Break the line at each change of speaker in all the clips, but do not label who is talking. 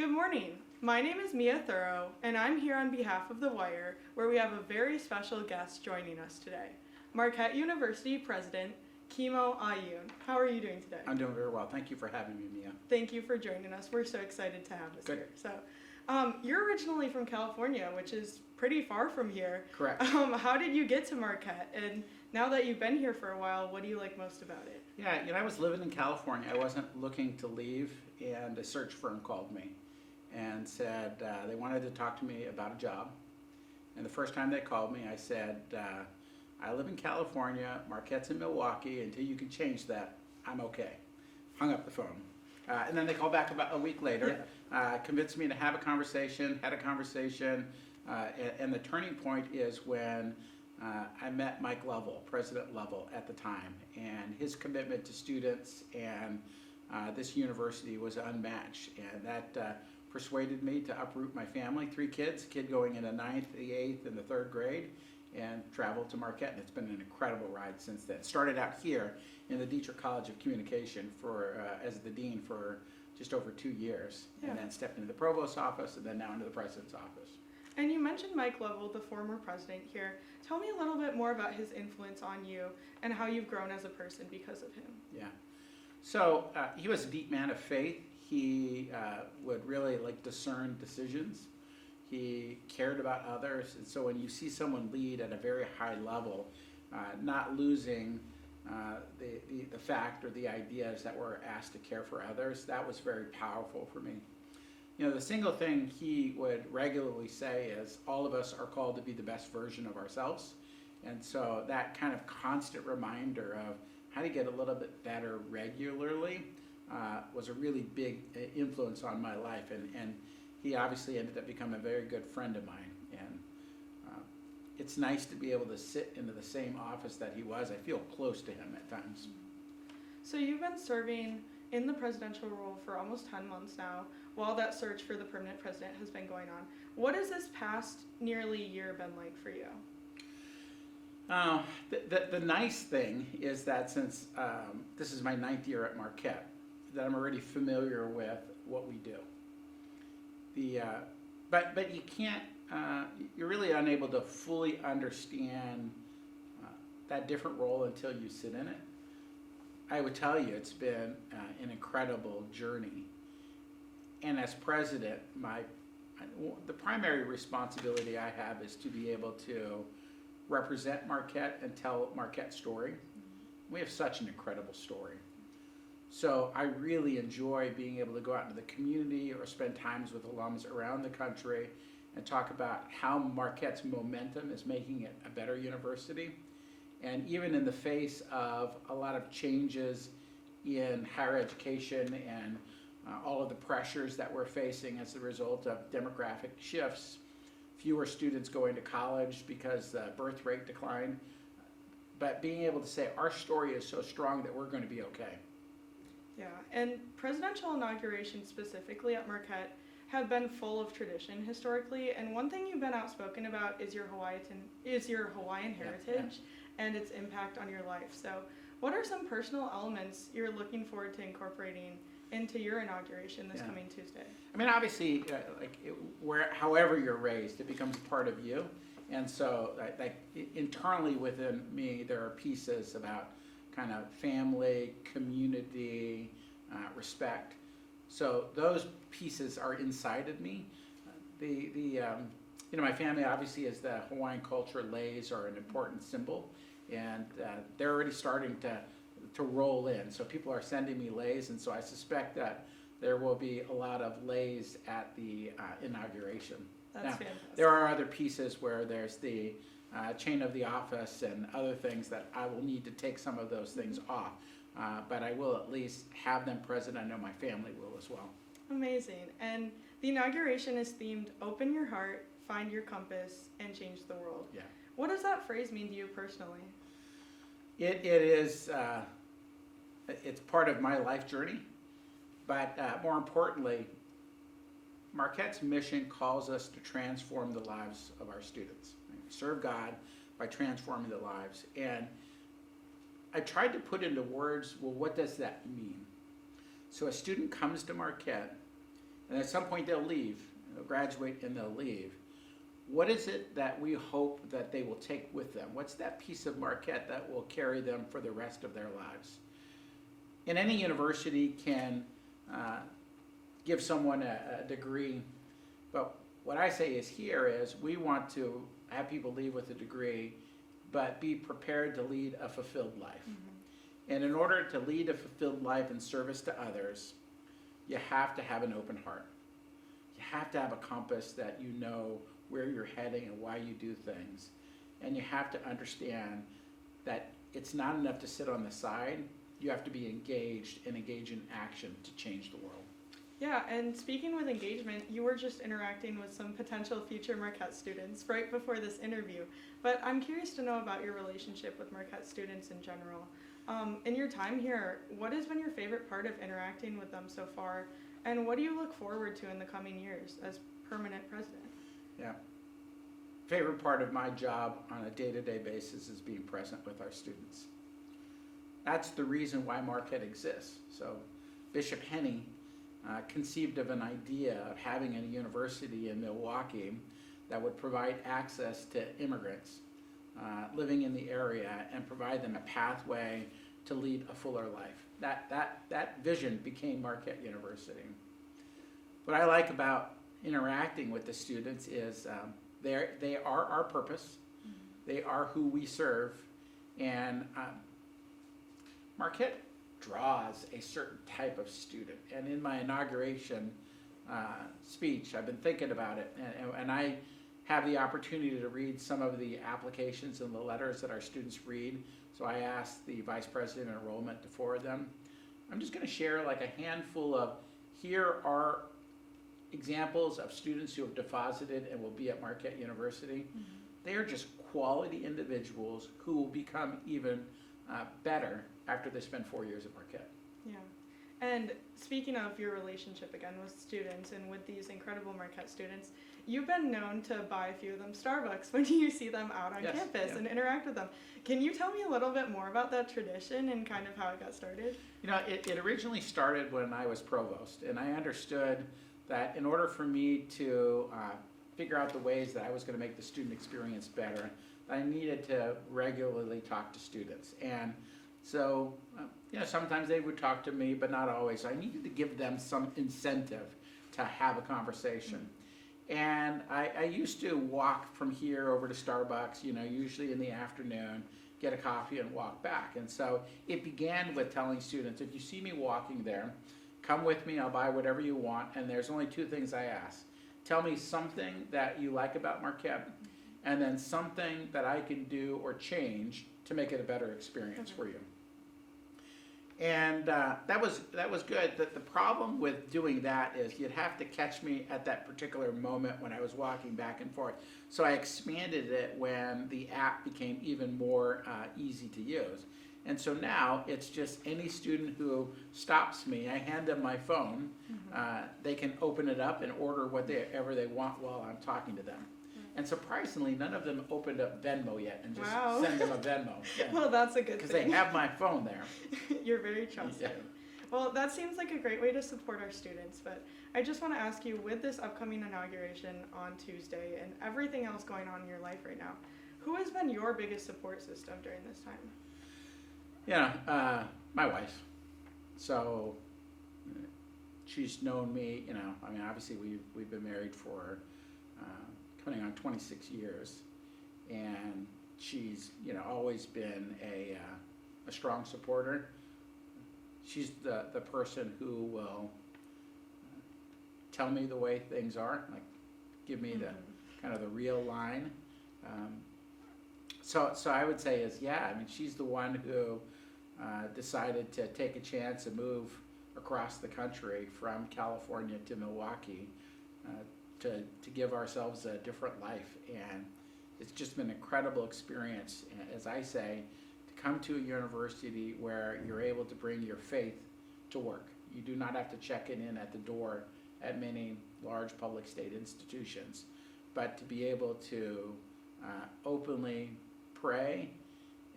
Good morning. My name is Mia Thorough, and I'm here on behalf of The Wire, where we have a very special guest joining us today. Marquette University President, Kimo Ah Yun. How are you doing today?
I'm doing very well. Thank you for having me, Mia.
Thank you for joining us. We're so excited to have us
Good.
here. You're originally from California, which is pretty far from here.
Correct.
How did you get to Marquette? And now that you've been here for a while, what do you like most about it?
Yeah, I was living in California. I wasn't looking to leave, and a search firm called me and said they wanted to talk to me about a job. And the first time they called me, I said, I live in California, Marquette's in Milwaukee. Until you can change that, I'm okay. Hung up the phone. And then they called back about a week later, convinced me to have a conversation, had a conversation, and the turning point is when I met Mike Lovell, President Lovell at the time, and his commitment to students and this university was unmatched, and that persuaded me to uproot my family, 3 kids, a kid going into 9th, the 8th, and the 3rd grade, and travel to Marquette, and it's been an incredible ride since then. Started out here in the Dietrich College of Communication as the dean for just over 2 years, and then stepped into the provost's office, and then now into the president's office.
And you mentioned Mike Lovell, the former president here. Tell me a little bit more about his influence on you and how you've grown as a person because of him.
Yeah. So he was a deep man of faith. He would really discern decisions. He cared about others, and so when you see someone lead at a very high level, not losing the fact or the ideas that we're asked to care for others, that was very powerful for me. You know, the single thing he would regularly say is, all of us are called to be the best version of ourselves, and so that kind of constant reminder of how to get a little bit better regularly was a really big influence on my life, and he obviously ended up becoming a very good friend of mine, and it's nice to be able to sit into the same office that he was. I feel close to him at times.
So you've been serving in the presidential role for almost 10 months now, while that search for the permanent president has been going on. What has this past nearly year been like for you?
The nice thing is that since this is my 9th year at Marquette, that I'm already familiar with what we do. But you can't, you're really unable to fully understand that different role until you sit in it. I would tell you it's been an incredible journey. And as president, the primary responsibility I have is to be able to represent Marquette and tell Marquette's story. We have such an incredible story. So I really enjoy being able to go out into the community or spend times with alums around the country and talk about how Marquette's momentum is making it a better university. And even in the face of a lot of changes in higher education and all of the pressures that we're facing as a result of demographic shifts, fewer students going to college because the birth rate declined, but being able to say our story is so strong that we're going to be okay.
Yeah, and presidential inaugurations specifically at Marquette have been full of tradition historically, and one thing you've been outspoken about is your Hawaiian heritage and its impact on your life. So what are some personal elements you're looking forward to incorporating into your inauguration this coming Tuesday?
I mean, obviously, however you're raised, it becomes a part of you. And so internally within me, there are pieces about kind of family, community, respect. So those pieces are inside of me. My family obviously is the Hawaiian culture. Leis are an important symbol, and they're already starting to roll in. So people are sending me leis, and so I suspect that there will be a lot of leis at the inauguration.
That's
now,
fantastic.
There are other pieces where there's the chain of the office and other things that I will need to take some of those things off. But I will at least have them present. I know my family will as well.
Amazing. And the inauguration is themed, open your heart, find your compass, and change the world.
Yeah.
What does that phrase mean to you personally?
It is, it's part of my life journey, but more importantly, Marquette's mission calls us to transform the lives of our students. Right? Serve God by transforming the lives. And I tried to put into words, well, what does that mean? So a student comes to Marquette and at some point they'll leave, they'll graduate and they'll leave. What is it that we hope that they will take with them? What's that piece of Marquette that will carry them for the rest of their lives? And any university can give someone a degree, but what I say is here is we want to have people leave with a degree, but be prepared to lead a fulfilled life. Mm-hmm. And in order to lead a fulfilled life in service to others, you have to have an open heart. You have to have a compass that you know where you're heading and why you do things. And you have to understand that it's not enough to sit on the side. You have to be engaged and engage in action to change the world.
Yeah, and speaking with engagement, you were just interacting with some potential future Marquette students right before this interview. But I'm curious to know about your relationship with Marquette students in general. In your time here, what has been your favorite part of interacting with them so far? And what do you look forward to in the coming years as permanent president?
Yeah. Favorite part of my job on a day-to-day basis is being present with our students. That's the reason why Marquette exists. So Bishop Henney conceived of an idea of having a university in Milwaukee that would provide access to immigrants living in the area and provide them a pathway to lead a fuller life. That vision became Marquette University. What I like about interacting with the students is they are our purpose. Mm-hmm. They are who we serve. And Marquette draws a certain type of student. And in my inauguration speech, I've been thinking about it, and I have the opportunity to read some of the applications and the letters that our students read. So I asked the Vice President of Enrollment to forward them. I'm just going to share like a handful of, here are examples of students who have deposited and will be at Marquette University. Mm-hmm. They are just quality individuals who will become even better after they spend 4 years at Marquette.
Yeah. And speaking of your relationship again with students and with these incredible Marquette students, you've been known to buy a few of them Starbucks when you see them out on campus and interact with them. Can you tell me a little bit more about that tradition and kind of how it got started?
You know, it originally started when I was provost, and I understood that in order for me to figure out the ways that I was going to make the student experience better, I needed to regularly talk to students. And so, sometimes they would talk to me, but not always. I needed to give them some incentive to have a conversation. And I used to walk from here over to Starbucks, usually in the afternoon, get a coffee and walk back. And so it began with telling students, if you see me walking there, come with me, I'll buy whatever you want. And there's only two things I ask. Tell me something that you like about Marquette, and then something that I can do or change to make it a better experience for you. And that was good. The problem with doing that is you'd have to catch me at that particular moment when I was walking back and forth. So I expanded it when the app became even more easy to use. And so now it's just any student who stops me, I hand them my phone. Mm-hmm. They can open it up and order whatever they want while I'm talking to them. And surprisingly, none of them opened up Venmo yet and just send them a Venmo. Yeah.
Well, that's a good thing.
Because they have my phone there.
You're very trusting. Yeah. Well, that seems like a great way to support our students, but I just want to ask you, with this upcoming inauguration on Tuesday and everything else going on in your life right now, who has been your biggest support system during this time?
My wife. So she's known me, obviously we've been married for coming on 26 years, and she's always been a strong supporter. She's the person who will tell me the way things are, like give me the kind of the real line. So I would say she's the one who decided to take a chance and move across the country from California to Milwaukee to give ourselves a different life. And it's just been an incredible experience, as I say, to come to a university where you're able to bring your faith to work. You do not have to check it in at the door at many large public state institutions, but to be able to openly pray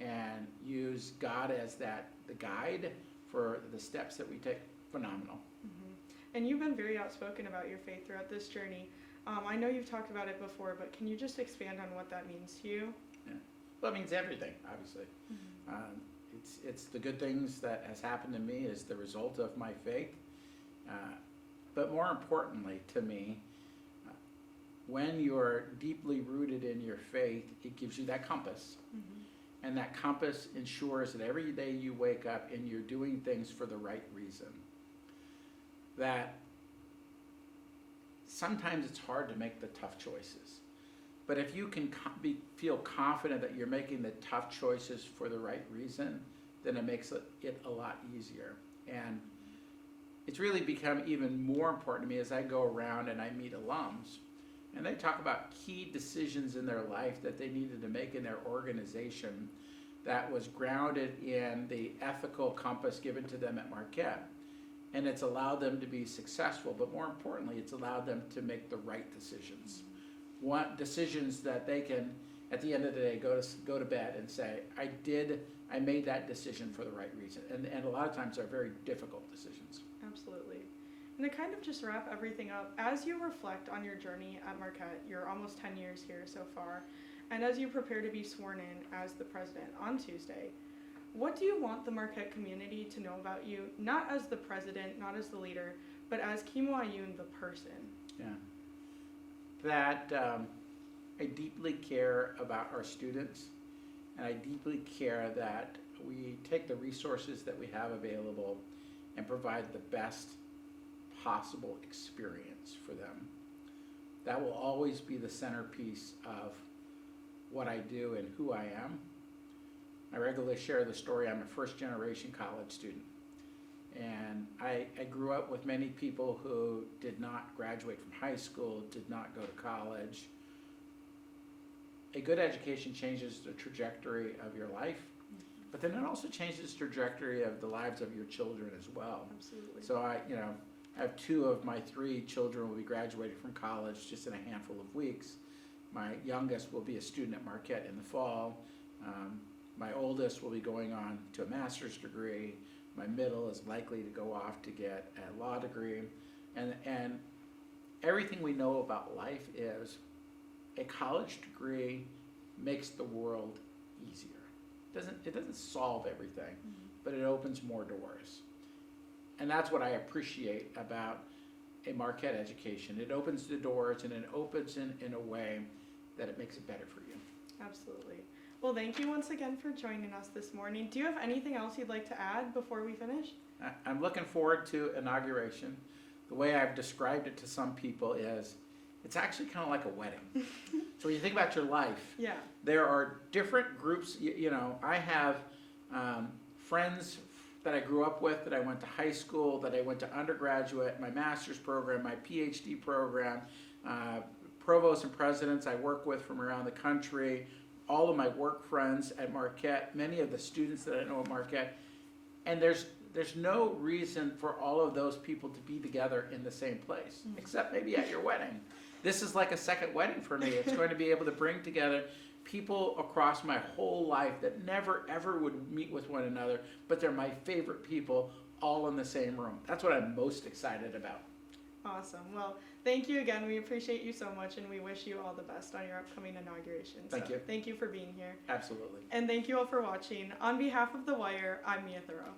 and use God as the guide for the steps that we take, phenomenal.
Mm-hmm. And you've been very outspoken about your faith throughout this journey. I know you've talked about it before, but can you just expand on what that means to you?
Yeah. Well, it means everything, obviously. It's the good things that has happened to me as the result of my faith. But more importantly to me, when you're deeply rooted in your faith, it gives you that compass. And that compass ensures that every day you wake up and you're doing things for the right reason. That sometimes it's hard to make the tough choices. But if you can feel confident that you're making the tough choices for the right reason, then it makes it a lot easier. And it's really become even more important to me as I go around and I meet alums. And they talk about key decisions in their life that they needed to make in their organization that was grounded in the ethical compass given to them at Marquette. And it's allowed them to be successful, but more importantly, it's allowed them to make the right decisions. Decisions that they can, at the end of the day, go to bed and say, I made that decision for the right reason. And a lot of times they're very difficult decisions.
Absolutely. And to kind of just wrap everything up, as you reflect on your journey at Marquette, you're almost 10 years here so far, and as you prepare to be sworn in as the president on Tuesday, what do you want the Marquette community to know about you, not as the president, not as the leader, but as Kimo Ah Yun, the person?
Yeah. That I deeply care about our students, and I deeply care that we take the resources that we have available and provide the best possible experience for them. That will always be the centerpiece of what I do and who I am. I regularly share the story. I'm a first-generation college student. And I grew up with many people who did not graduate from high school, did not go to college. A good education changes the trajectory of your life, but then it also changes the trajectory of the lives of your children as well.
Absolutely.
So I have 2 of my 3 children will be graduating from college just in a handful of weeks. My youngest will be a student at Marquette in the fall. My oldest will be going on to a master's degree. My middle is likely to go off to get a law degree. And everything we know about life is a college degree makes the world easier. It doesn't solve everything, but it opens more doors. And that's what I appreciate about a Marquette education. It opens the doors, and it opens in a way that it makes it better for you.
Absolutely. Well, thank you once again for joining us this morning. Do you have anything else you'd like to add before we finish?
I'm looking forward to inauguration. The way I've described it to some people is it's actually kind of like a wedding. So when you think about your life,
yeah,
there are different groups. I have friends that I grew up with, that I went to high school, that I went to undergraduate, my master's program, my PhD program, provosts and presidents I work with from around the country, all of my work friends at Marquette, many of the students that I know at Marquette, and there's no reason for all of those people to be together in the same place, except maybe at your wedding. This is like a second wedding for me. It's going to be able to bring together people across my whole life that never ever would meet with one another, but they're my favorite people all in the same room. That's what I'm most excited about.
Awesome. Well, thank you again. We appreciate you so much, and we wish you all the best on your upcoming inauguration.
Thank you.
Thank you for being here.
Absolutely.
And thank you all for watching. On behalf of The Wire, I'm Mia Thoreau.